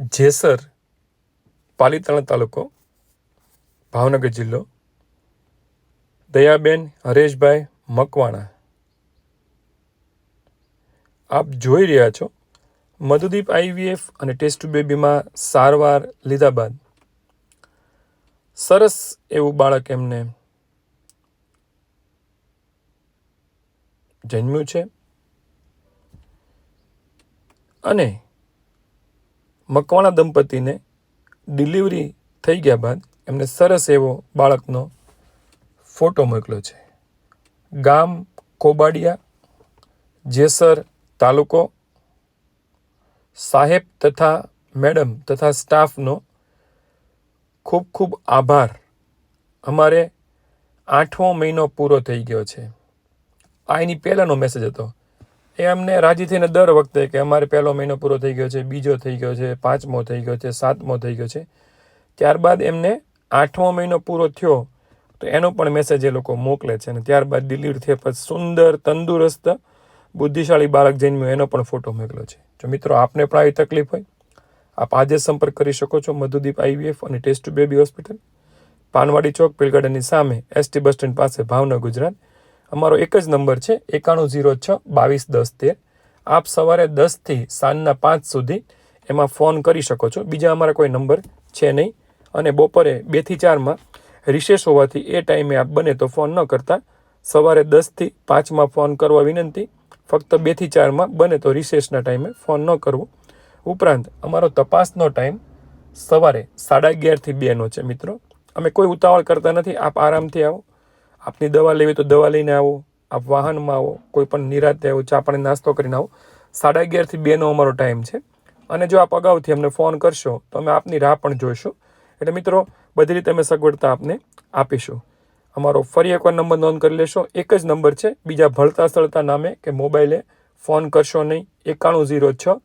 જેસર પાલીતાણા તાલુકો ભાવનગર જિલ્લો દયાબેન હરેશભાઈ મકવાણા આપ જોઈ રહ્યા છો મધુદીપ આઈવીએફ અને ટેસ્ટ બેબીમાં સારવાર લીધા બાદ સરસ એવું બાળક એમને જન્મ્યું છે અને મકવાણા દંપતીને ડિલિવરી થઈ ગયા બાદ એમને સરસ એવો બાળકનો ફોટો મોકલ્યો છે. ગામ કોબાડિયા, જેસર તાલુકો. સાહેબ તથા મેડમ તથા સ્ટાફનો ખૂબ ખૂબ આભાર. અમારે 8મો મહિનો પૂરો થઈ ગયો છે. આ એની પહેલાંનો મેસેજ હતો. એ અમને રાજી થઈને દર વખતે કે અમારે પહેલો મહિનો પૂરો થઈ ગયો છે, બીજો થઈ ગયો છે, 5મો થઈ ગયો છે, 7મો થઈ ગયો છે. ત્યારબાદ એમને 8મો મહિનો પૂરો થયો તો એનો પણ મેસેજ એ લોકો મોકલે છે. અને ત્યારબાદ ડિલિવરી થયા પછી સુંદર, તંદુરસ્ત, બુદ્ધિશાળી બાળક જન્મ્યું એનો પણ ફોટો મોકલ્યો છે. જો મિત્રો આપને પણ આવી તકલીફ હોય, આપ આજે સંપર્ક કરી શકો છો મધુદીપ આઈવીએફ અને ટેસ્ટ બેબી હોસ્પિટલ, પાનવાડી ચોક, પીલ ગાર્ડનની સામે, એસટી બસ સ્ટેન્ડ પાસે, ભાવનગર, ગુજરાત. અમારો એક જ નંબર છે 9106221013. આપ સવારે 10થી સાંજના 5 સુધી એમાં ફોન કરી શકો છો. બીજા અમારા કોઈ નંબર છે નહીં. અને બપોરે 2 થી 4માં રિસેસ હોવાથી એ ટાઈમે આપ બને તો ફોન ન કરતા. સવારે 10 થી 5માં ફોન કરવા વિનંતી. ફક્ત 2 થી 4માં બને તો રિસેસના ટાઈમે ફોન ન કરવો. ઉપરાંત અમારો તપાસનો ટાઈમ સવારે 11:30 થી 2નો છે. મિત્રો, અમે કોઈ ઉતાવળ કરતા નથી. આપ આરામથી આવો. આપની દવા લેવી તો દવા લઈને આવો. આપ વાહનમાં આવો, કોઈ પણ નિરાતે આવો, ચા પાણી નાસ્તો કરીને આવો. 11:30 થી 2નો અમારો ટાઈમ છે. અને જો આપ અગાઉથી અમને ફોન કરશો તો અમે આપની રાહ પણ જોઈશું. એટલે મિત્રો, બધી રીતે અમે સગવડતા આપને આપીશું. અમારો ફરી એકવાર નંબર નોંધ કરી લેશો. એક જ નંબર છે. બીજા ભળતા સળતા નામે કે મોબાઈલે ફોન કરશો નહીં. 9106